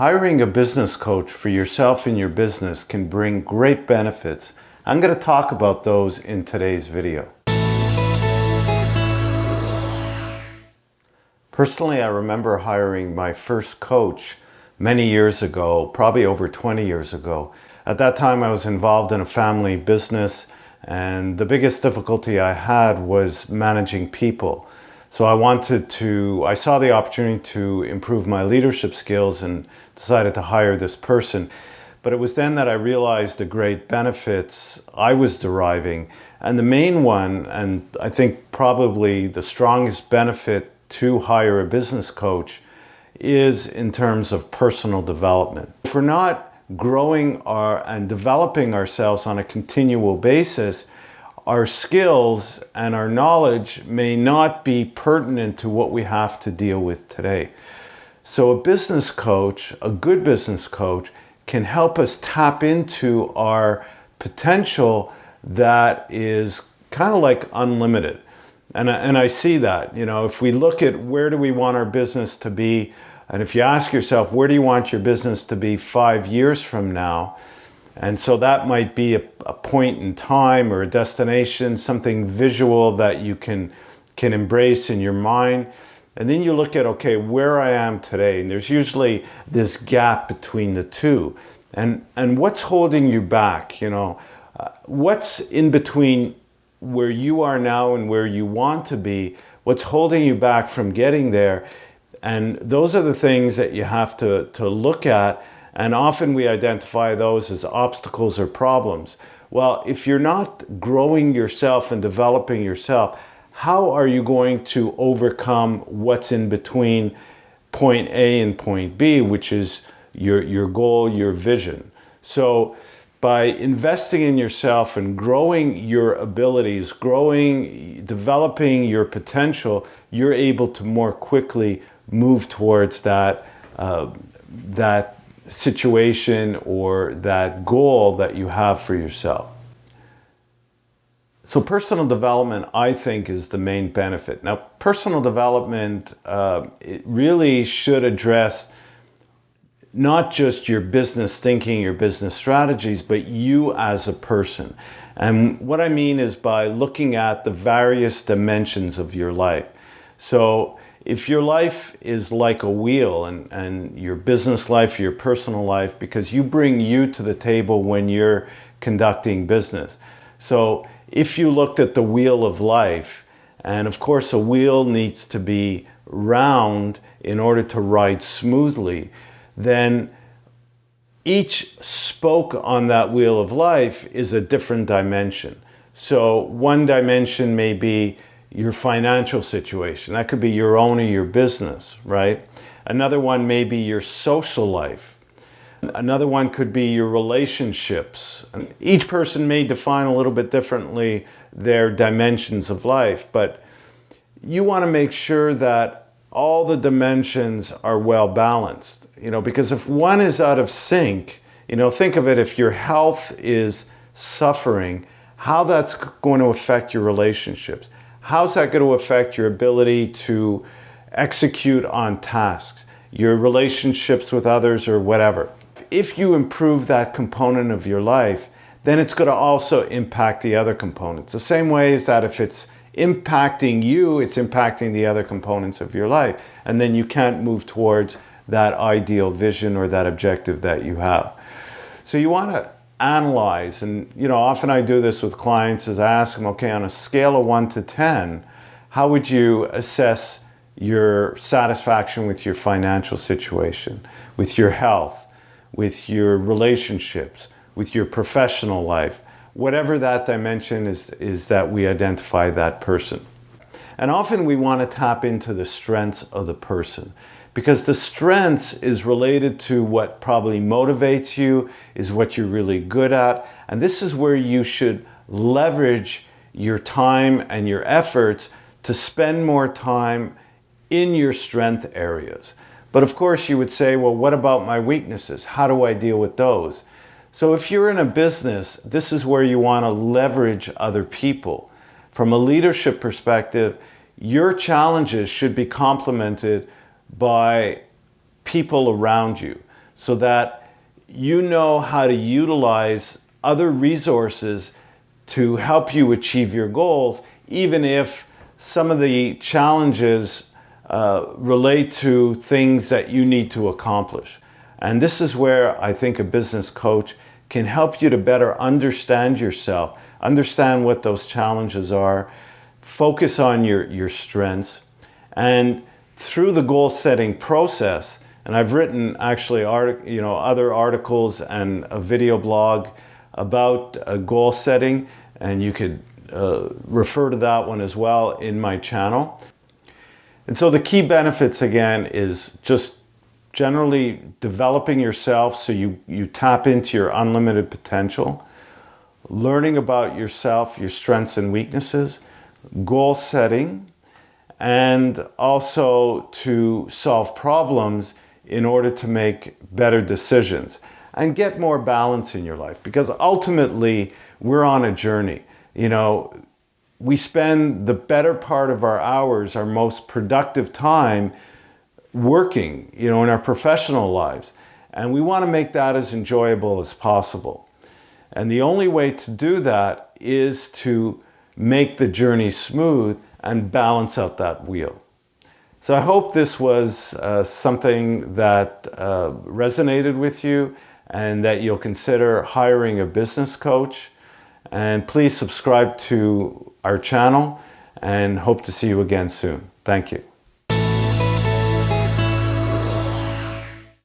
Hiring a business coach for yourself and your business can bring great benefits. I'm going to talk about those in today's video. Personally, I remember hiring my first coach many years ago, probably over 20 years ago. At that time, I was involved in a family business, and the biggest difficulty I had was managing people. So I saw the opportunity to improve my leadership skills and decided to hire this person. But it was then that I realized the great benefits I was deriving. And the main one, and I think probably the strongest benefit to hire a business coach, is in terms of personal development. If we're not growing and developing ourselves on a continual basis, our skills and our knowledge may not be pertinent to what we have to deal with today. So a business coach, a good business coach, can help us tap into our potential that is kind of like unlimited. And I see that, if we look at where do we want our business to be, and if you ask yourself, where do you want your business to be 5 years from now? And so that might be a point in time or a destination, something visual that you can embrace in your mind. And then you look at, okay, where I am today. And there's usually this gap between the two. And what's holding you back? What's in between where you are now and where you want to be? What's holding you back from getting there? And those are the things that you have to look at. And often we identify those as obstacles or problems. Well, if you're not growing yourself and developing yourself, how are you going to overcome what's in between point A and point B, which is your goal, your vision? So by investing in yourself and growing your abilities, developing your potential, you're able to more quickly move towards that situation or that goal that you have for yourself. So personal development, I think, is the main benefit. Now, personal development, it really should address not just your business thinking, your business strategies, but you as a person. And what I mean is by looking at the various dimensions of your life. So if your life is like a wheel, and your business life, your personal life, because you bring you to the table when you're conducting business. So if you looked at the wheel of life, and of course a wheel needs to be round in order to ride smoothly, then each spoke on that wheel of life is a different dimension. So one dimension may be your financial situation. That could be your own or your business, right? Another one may be your social life. Another one could be your relationships. And each person may define a little bit differently their dimensions of life, but you want to make sure that all the dimensions are well balanced, because if one is out of sync, think of it, if your health is suffering, how that's going to affect your relationships. How's that going to affect your ability to execute on tasks, your relationships with others or whatever? If you improve that component of your life, then it's going to also impact the other components. The same way as that if it's impacting you, it's impacting the other components of your life. And then you can't move towards that ideal vision or that objective that you have. So you want to analyze, and often I do this with clients, is I ask them, okay, on a scale of 1 to 10, how would you assess your satisfaction with your financial situation, with your health, with your relationships, with your professional life, whatever that dimension is that we identify that person. And often we want to tap into the strengths of the person, because the strengths is related to what probably motivates you, is what you're really good at. And this is where you should leverage your time and your efforts to spend more time in your strength areas. But of course you would say, well, what about my weaknesses? How do I deal with those? So if you're in a business, this is where you want to leverage other people. From a leadership perspective, your challenges should be complemented by people around you. so that you know how to utilize other resources to help you achieve your goals, even if some of the challenges relate to things that you need to accomplish. And this is where I think a business coach can help you to better understand yourself, understand what those challenges are, focus on your strengths, and through the goal setting process, and I've written actually other articles and a video blog about goal setting, and you could refer to that one as well in my channel. And so the key benefits again is just generally developing yourself so you tap into your unlimited potential, learning about yourself, your strengths and weaknesses, goal setting, and also to solve problems in order to make better decisions and get more balance in your life. Because ultimately, we're on a journey. We spend the better part of our hours, our most productive time, working, in our professional lives. And we want to make that as enjoyable as possible. And the only way to do that is to make the journey smooth and balance out that wheel. So I hope this was something that resonated with you and that you'll consider hiring a business coach. And please subscribe to our channel and hope to see you again soon. Thank you.